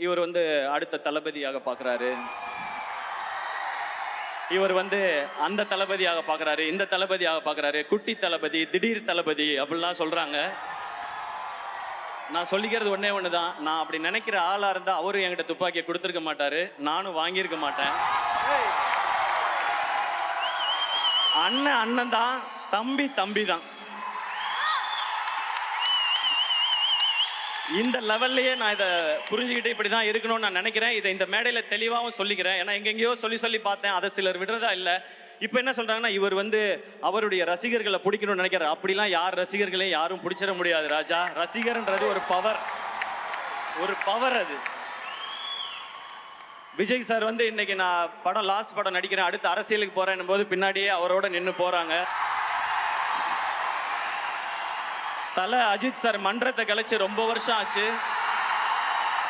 இவர் வந்து அடுத்த தளபதியாக பார்க்குறாரு, இவர் வந்து அந்த தளபதியாக பார்க்குறாரு, இந்த தளபதியாக பார்க்குறாரு, குட்டி தளபதி, திடீர் தளபதி அப்படிலாம் சொல்கிறாங்க. நான் சொல்லிக்கிறது ஒன்றே ஒன்று தான். நான் அப்படி நினைக்கிற ஆளாக இருந்தால் அவரும் என்கிட்ட துப்பாக்கியை கொடுத்துருக்க மாட்டார், நானும் வாங்கியிருக்க மாட்டேன். அண்ணன் அண்ணன் தான், தம்பி தம்பி தான். இந்த லெவல்லையே நான் இதை புரிஞ்சுக்கிட்டு இப்படி தான் இருக்கணும்னு நான் நினைக்கிறேன். இதை இந்த மேடையில் தெளிவாகவும் சொல்லிக்கிறேன். ஏன்னா எங்கெங்கேயோ சொல்லி பார்த்தேன், அதை சிலர் விடுறதா இல்லை. இப்போ என்ன சொல்கிறாங்கன்னா, இவர் வந்து அவருடைய ரசிகர்களை பிடிக்கணும்னு நினைக்கிறார். அப்படிலாம் யார் ரசிகர்களையும் யாரும் பிடிச்சிட முடியாது ராஜா. ரசிகர்ன்றது ஒரு பவர், ஒரு பவர் அது. விஜய் சார் வந்து இன்னைக்கு நான் லாஸ்ட் படம் நடிக்கிறேன், அடுத்து அரசியலுக்கு போகிறேன் போது பின்னாடியே அவரோட நின்று போகிறாங்க. தலை அஜித் சார் மன்றத்தை கழிச்சு ரொம்ப வருஷம் ஆச்சு.